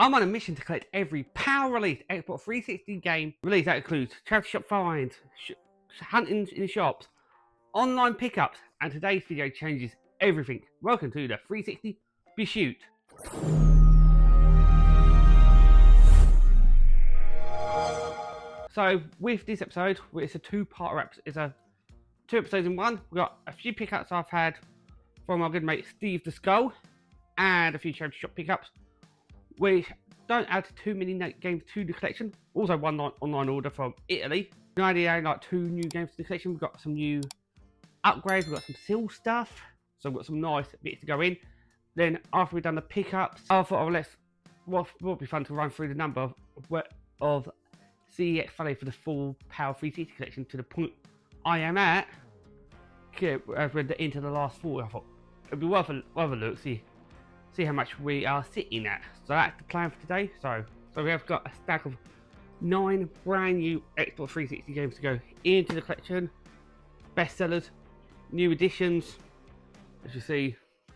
I'm on a mission to collect every PAL released Xbox 360 game release. That includes charity shop finds, hunting in shops, online pickups, and today's video changes everything. Welcome to the 360 Beshoot. So with this episode, it's a two-part episode. It's a two episodes in one. We've got a few pickups I've had from my good mate Steve the Skull, and a few charity shop pickups, which don't add too many games to the collection. Also one online order from Italy. 98, like 2 new games to the collection. We've got some new upgrades, we've got some seal stuff, so we've got some nice bits to go in. Then after we've done the pickups, I thought would be fun to run through the number of CEX value for the full PAL 360 collection to the point I am at. As we're into the last 4, I thought it'd be worth a look, see how much we are sitting at. So that's the plan for today. So we have got a stack of 9 brand new Xbox 360 games to go into the collection. Bestsellers, new editions. As you see,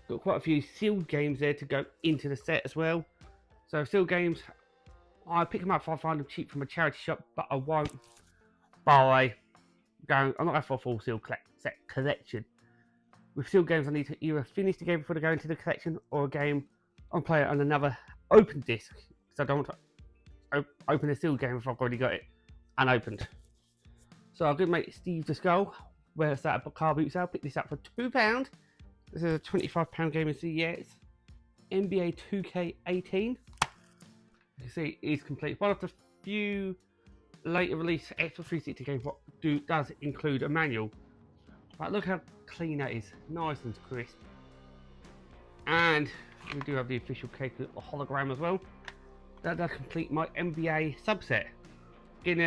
got quite a few sealed games there to go into the set as well. So sealed games, I pick them up if I find them cheap from a charity shop, but I won't buy. I'm not going for a full sealed set collection. With sealed games, I need to either finish the game before they go into the collection, or a game I'll play it on another open disc, because I don't want to open a sealed game if I've already got it unopened. So I'll go make Steve the Skull, where it's at a car boot sale. Pick this up for £2. This is a £25 game in CEX. NBA 2K18. You see, it is complete. One of the few later release Xbox 360 games what does include a manual. But look how clean that is, nice and crisp. And we do have the official cake hologram as well. That does complete my NBA subset. Getting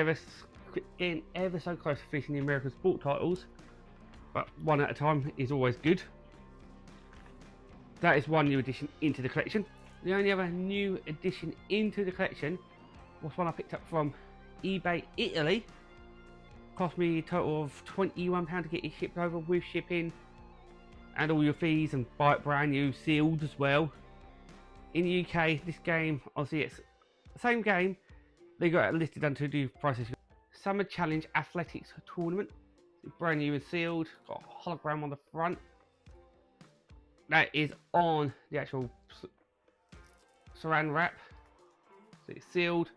ever so close to finishing the American sport titles, but one at a time is always good. That is one new addition into the collection. The only other new addition into the collection was one I picked up from eBay Italy. Cost me a total of £21 to get it shipped over with shipping and all your fees, and buy it brand new, sealed as well. In the UK, this game, obviously it's the same game, they got it listed under the prices. Summer Challenge Athletics Tournament, it's brand new and sealed, got a hologram on the front. That is on the actual saran wrap, so it's sealed.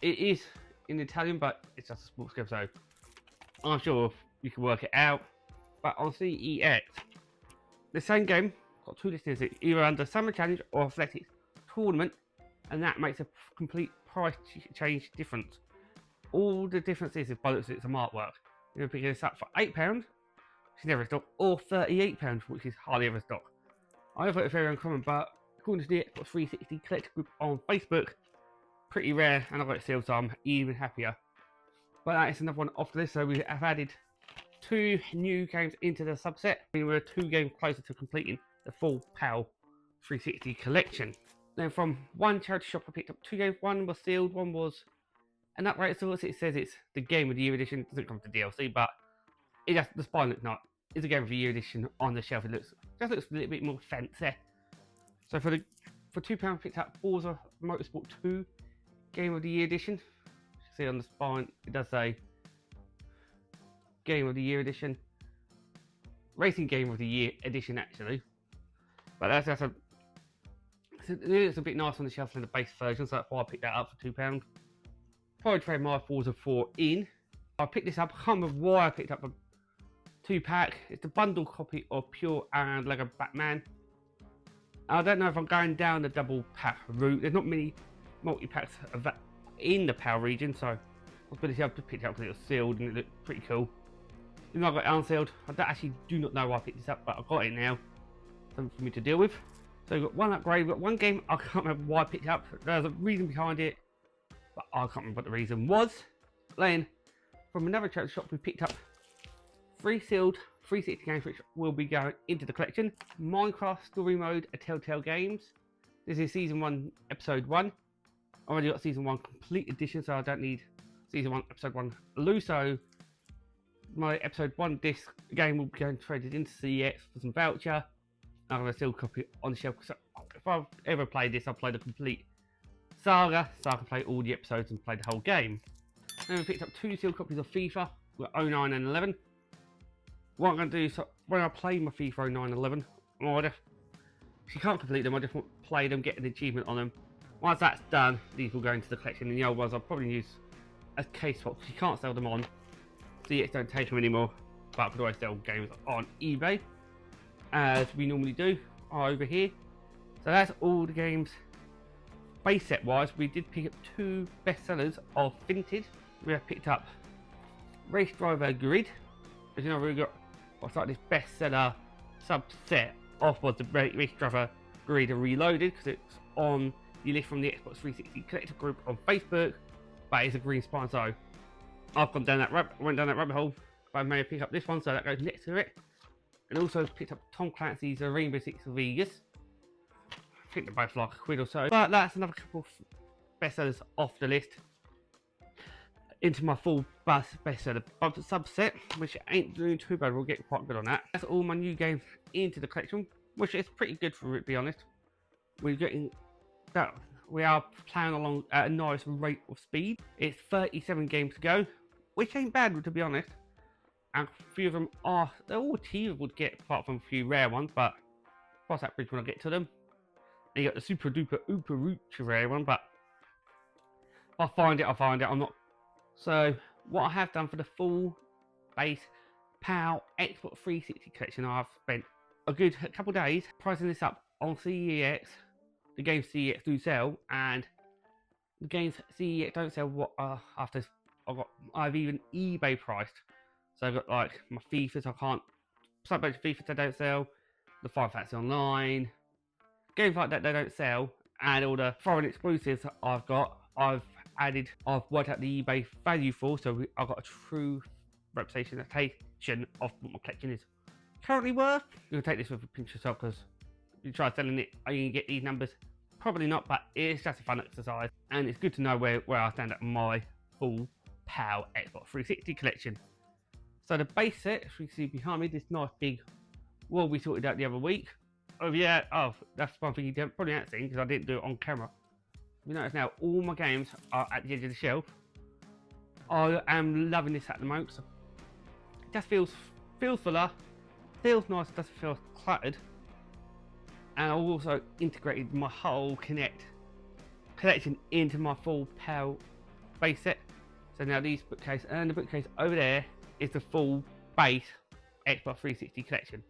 It is in Italian, but it's just a sports game, so I'm sure you can work it out. But on CEX, the same game got 2 listings, either under Summer Challenge or Athletics Tournament, and that makes a complete price change difference. All the differences is by the looks of it, some artwork. You're picking this up for £8, which is never in stock, or £38, which is hardly ever in stock. I thought it was very uncommon, but according to the Xbox 360 Collector group on Facebook, pretty rare, and I got it sealed, so I'm even happier. But that is another one off the list. So we have added 2 new games into the subset. We were 2 games closer to completing the full PAL 360 collection. Then from one charity shop I picked up 2 games. One was sealed, one was an upgrade. So it says it's the Game of the Year edition. It doesn't come to DLC, but it just, the spine looks not. It's a Game of the Year edition on the shelf. It looks a little bit more fancy. So for £2 I picked up Forza Motorsport 2 Game of the Year edition. See on the spine, it does say Game of the Year edition, Racing Game of the Year edition actually. But it's a bit nice on the shelf than the base version, so that's why I picked that up for £2. Probably trade my Forza 4 in. I picked this up. I can't remember why I picked up a 2-pack. It's the bundle copy of Pure and Lego Batman. I don't know if I'm going down the double pack route. There's not many multi-packs of that in the PAL region, so I was pretty able to pick it up because it was sealed and it looked pretty cool. Even though I got it unsealed, I do not know why I picked this up, but I got it now. Something for me to deal with. So we've got one upgrade, we've got one game, I can't remember why I picked it up. There's a reason behind it, but I can't remember what the reason was. Then, from another charity shop, we picked up 3 sealed 360 games which will be going into the collection. Minecraft Story Mode, A Telltale Games. This is Season 1, Episode 1. I already got Season 1 complete edition, so I don't need Season 1, Episode 1 loose. So my Episode 1 disc game will be going traded into CEX for some voucher. I'm going to still copy it on the shelf. So if I've ever played this, I've played a complete Saga, so I can play all the episodes and play the whole game. Then we picked up 2 sealed copies of FIFA, we've got 09 and 11. What I'm going to do is, when I play my FIFA 09 and 11, if you can't complete them, I just want to play them, get an achievement on them. Once that's done, these will go into the collection, and the old ones I'll probably use as case swaps. You can't sell them on, so you don't take them anymore, but I could always sell games on eBay, as we normally do, over here. So that's all the games. Base set wise, we did pick up 2 bestsellers of Vintage. We have picked up Race Driver Grid. As you know, we got what's like this bestseller subset of was the Race Driver Grid Reloaded, because it's on the list from the Xbox 360 collector group on Facebook, but it's a green spine, so I've went down that rabbit hole. But I may pick up this one, so that goes next to it. And also picked up Tom Clancy's Rainbow Six Vegas. I think they're both like £1 or so, but that's another couple of bestsellers off the list into my full bestseller subset, which ain't doing too bad. We'll get quite good on that. That's all my new games into the collection, which is pretty good for it, to be honest. We're getting that. We are playing along at a nice rate of speed. It's 37 games to go, which ain't bad, to be honest. And a few of them are, they're all achievable to get, apart from a few rare ones, but cross that bridge when I get to them. And you got the super duper uber rich rare one, but I'll find it, I'm not. So what I have done for the full base PAL Xbox 360 collection, I've spent a good couple of days pricing this up on CEX. The games CEX do sell, and the games CEX don't sell. What after I've even eBay priced. So I've got like my FIFAs, I can't. Some bunch of FIFAs they don't sell. The Final Fantasy Online games like that they don't sell, and all the foreign exclusives I've worked out the eBay value for, so I've got a true representation of what my collection is currently worth. You can take this with a pinch of salt, because if you try selling it, are you going to get these numbers? Probably not, but it's just a fun exercise, and it's good to know where I stand at my full PAL Xbox 360 collection. So the base set, as you can see behind me, this nice big wall we sorted out the other week. That's one thing you probably haven't seen, because I didn't do it on camera. You notice now all my games are at the edge of the shelf. I am loving this at the moment. So it just feels fuller, feels nice, doesn't feel cluttered. And I've also integrated my whole collection into my full PAL base set. So now these bookcase and the bookcase over there is the full base Xbox 360 collection,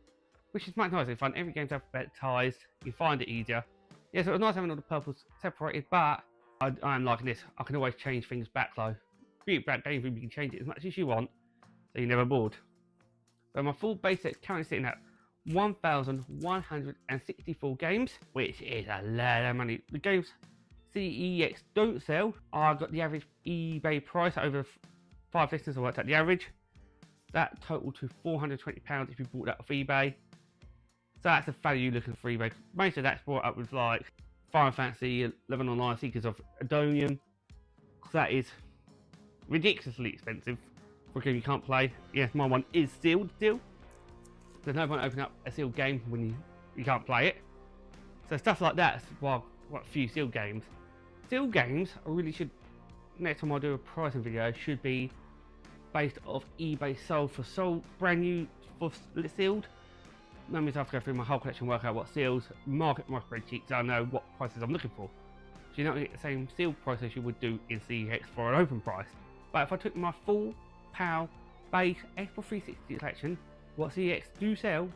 which is much nicer and fun. Every game's alphabetized, you find it easier. Yeah, so it was nice having all the purples separated, but I am liking this. I can always change things back though. Be back game, you can change it as much as you want, so you're never bored. So my full base set is currently sitting at 1,164 games, which is a lot of money. The games CEX don't sell. I got the average eBay price over 5 listings. I worked out the average. That totaled to £420 if you bought that off eBay. So that's a value looking for eBay. Most of that's brought up with like Final Fantasy 11 Online Seekers of Adonium. That is ridiculously expensive for a game you can't play. Yes, my one is sealed still. There's no point opening up a sealed game when you can't play it. So stuff like that, well, what few sealed games. Sealed games, I really should, next time I do a pricing video, should be based off eBay sold for brand new for sealed. That means I have to go through my whole collection, work out what seals, market my spreadsheet, so I know what prices I'm looking for. So you're not going to get the same sealed price as you would do in CEX for an open price. But if I took my full PAL base Xbox 360 collection, what CEX do sell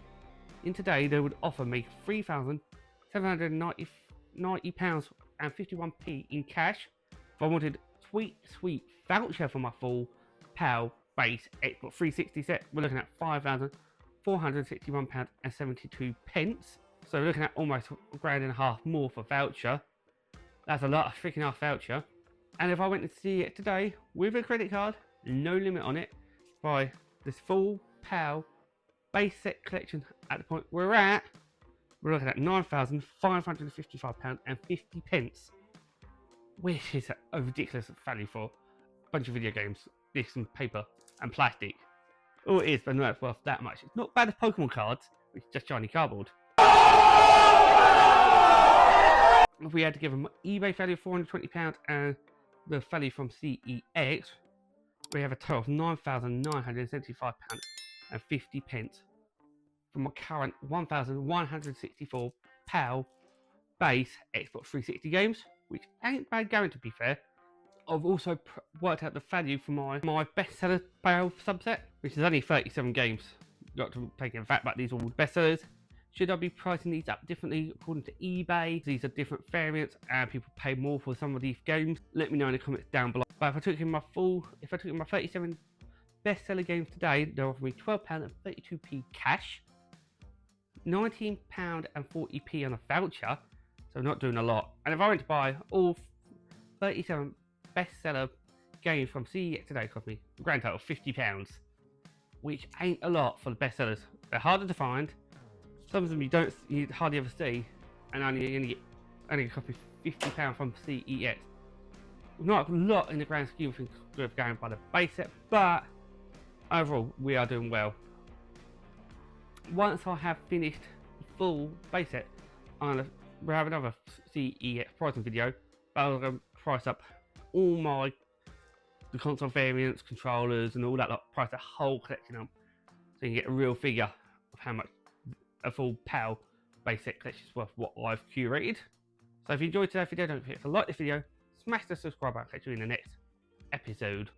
in today, they would offer me £3,790.51 in cash. If I wanted sweet voucher for my full PAL base Xbox 360 set, we're looking at £5,461.72. So we're looking at almost £1.5 more for voucher. That's a lot of freaking half voucher. And if I went to see it today with a credit card, no limit on it, buy this full PAL base set collection at the point we're at, we're looking at £9,555.50, which is a ridiculous value for a bunch of video games, discs and paper and plastic. All it is, but no, it's worth that much. It's not bad as Pokemon cards, which is just shiny cardboard. if we had to give them eBay value of £420 and the value from CEX, we have a total of £9,975.50 from a current £1,164 base Xbox 360 games, which ain't bad going to be fair. I've also worked out the value for my bestseller barrel subset, which is only 37 games. Got to take in fact, but these are all bestsellers. Should I be pricing these up differently according to eBay? These are different variants and people pay more for some of these games. Let me know in the comments down below. But if I took in my 37 bestseller games today, they're offering me £12.32p cash, £19.40p on a voucher, so not doing a lot. And if I went to buy all 37 bestseller games from CEX today, it cost me a grand total of £50, which ain't a lot for the bestsellers. They're harder to find. Some of them you hardly ever see, and only cost me £50 from CEX. Not a lot in the grand scheme of things going by the base set, but overall we are doing well. Once I have finished the full base set, we'll have another CEX pricing video, but I'm going to price up all the console variants, controllers, and all that lot. Price the whole collection up, so you can get a real figure of how much a full PAL base set collection is worth, what I've curated. So if you enjoyed today's video, don't forget to like this video, smash the subscribe button, catch you in the next episode.